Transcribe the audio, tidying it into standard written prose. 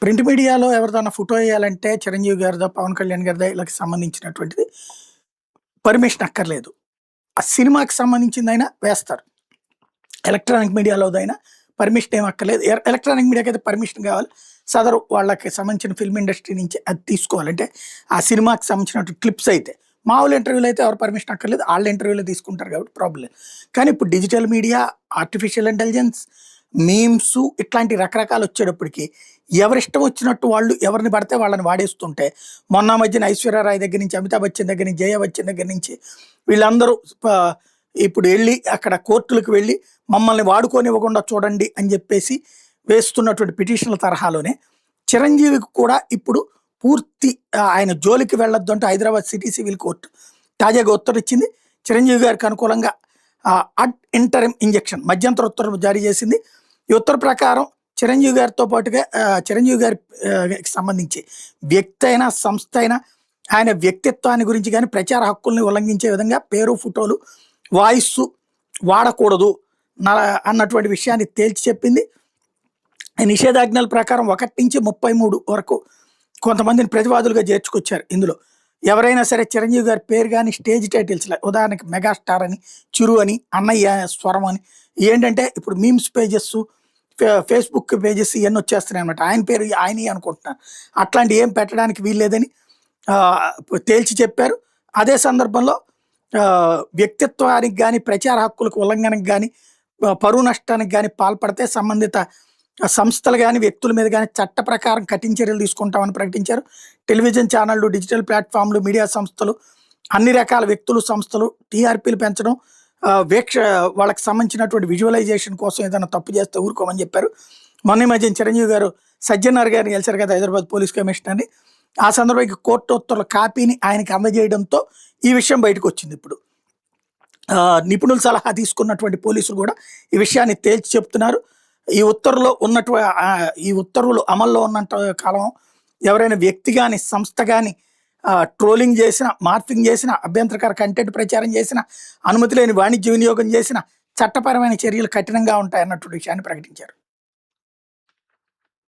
Print మీడియాలో ఎవరిదైనా photo వేయాలంటే చిరంజీవి గారిదో, పవన్ కళ్యాణ్ గారిదో ఈళ్ళకి సంబంధించినటువంటిది పర్మిషన్ అక్కర్లేదు. ఆ సినిమాకి సంబంధించిందైనా వేస్తారు. ఎలక్ట్రానిక్ మీడియాలోదైనా పర్మిషన్ ఏమి అక్కర్లేదు. ఎలక్ట్రానిక్ మీడియాకైతే పర్మిషన్ కావాలి. సదరు వాళ్ళకి సంబంధించిన ఫిల్మ్ ఇండస్ట్రీ నుంచి అది తీసుకోవాలి. అంటే ఆ సినిమాకి సంబంధించినటువంటి క్లిప్స్ అయితే. మామూలు ఇంటర్వ్యూలో అయితే ఎవరు పర్మిషన్ అక్కర్లేదు. ఆళ్ళ ఇంటర్వ్యూలో తీసుకుంటారు కాబట్టి ప్రాబ్లమ్ లేదు. కానీ ఇప్పుడు digital media, artificial intelligence, memes ఇట్లాంటి రకరకాలు వచ్చేటప్పటికి ఎవరిష్టం వచ్చినట్టు వాళ్ళు ఎవరిని పడితే వాళ్ళని వాడేస్తుంటే, మొన్న మధ్యన ఐశ్వర్య రాయ్ దగ్గర నుంచి, అమితాబ్ బచ్చన్ దగ్గర నుంచి, జయ బచ్చన్ దగ్గర నుంచి వీళ్ళందరూ ఇప్పుడు ఎళ్లి అక్కడ కోర్టులకు వెళ్ళి మమ్మల్ని వాడుకోనివ్వకుండా చూడండి అని చెప్పేసి వేస్తున్నటువంటి పిటిషన్ల తరహాలోనే చిరంజీవికి కూడా ఇప్పుడు పూర్తి ఆయన జోలికి వెళ్ళొద్దు అంటూ హైదరాబాద్ సిటీ సివిల్ కోర్టు తాజాగా ఉత్తర్వు ఇచ్చింది. చిరంజీవి గారికి అనుకూలంగా అడ్ ఇంటరిమ్ ఇంజెక్షన్ మధ్యంతర ఉత్తర్వు జారీ చేసింది. ఈ ఉత్తర్వు ప్రకారం చిరంజీవి గారితో పాటుగా చిరంజీవి గారికి సంబంధించి వ్యక్తి అయినా, సంస్థ అయినా ఆయన వ్యక్తిత్వాన్ని గురించి కానీ ప్రచార హక్కుల్ని ఉల్లంఘించే విధంగా పేరు, ఫోటోలు, వాయిస్సు వాడకూడదు అన్నటువంటి విషయాన్ని తేల్చి చెప్పింది. నిషేధాజ్ఞల ప్రకారం 1 నుంచి 33 వరకు కొంతమందిని ప్రతివాదులుగా చేర్చుకొచ్చారు. ఇందులో ఎవరైనా సరే చిరంజీవి గారి పేరు కానీ స్టేజ్ టైటిల్స్ ఉదాహరణకి మెగాస్టార్ అని, చిరు అని, అన్నయ్య, స్వరం అని ఏంటంటే ఇప్పుడు మీమ్స్ పేజెస్, ఫేస్బుక్ పేజెస్ ఇవన్నీ వచ్చేస్తున్నాయి అనమాట. ఆయన పేరు ఆయనే అనుకుంటున్నారు. అట్లాంటి ఏం పెట్టడానికి వీల్లేదని తేల్చి చెప్పారు. అదే సందర్భంలో వ్యక్తిత్వానికి కానీ, ప్రచార హక్కులకు ఉల్లంఘనకు కానీ, పరువు నష్టానికి కానీ పాల్పడితే సంబంధిత సంస్థలు కానీ, వ్యక్తుల మీద కానీ చట్ట ప్రకారం కఠిన చర్యలు తీసుకుంటామని ప్రకటించారు. టెలివిజన్ ఛానళ్ళు, డిజిటల్ ప్లాట్ఫామ్లు, మీడియా సంస్థలు, అన్ని రకాల వ్యక్తులు, సంస్థలు టీఆర్పీలు పెంచడం, వాళ్ళకి సంబంధించినటువంటి విజువలైజేషన్ కోసం ఏదైనా తప్పు చేస్తే ఊరుకోమని చెప్పారు. మొన్న మధ్య చిరంజీవి గారు సజ్జనార్ గారిని గెలిచారు కదా హైదరాబాద్ పోలీస్ కమిషనర్ని. ఆ సందర్భంగా కోర్టు ఉత్తర్వుల కాపీని ఆయనకి అందజేయడంతో ఈ విషయం బయటకు వచ్చింది. ఇప్పుడు నిపుణుల సలహా తీసుకున్నటువంటి పోలీసులు కూడా ఈ విషయాన్ని తేల్చి చెప్తున్నారు. ఈ ఉత్తర్వులు అమల్లో ఉన్నంత కాలం ఎవరైనా వ్యక్తి కానీ, సంస్థ కానీ ట్రోలింగ్ చేసిన, మార్ఫింగ్ చేసిన, అభ్యంతరకర కంటెంట్ ప్రచారం చేసిన, అనుమతి లేని వాణిజ్య వినియోగం చేసిన చట్టపరమైన చర్యలు కఠినంగా ఉంటాయన్నటువంటి విషయాన్ని ప్రకటించారు.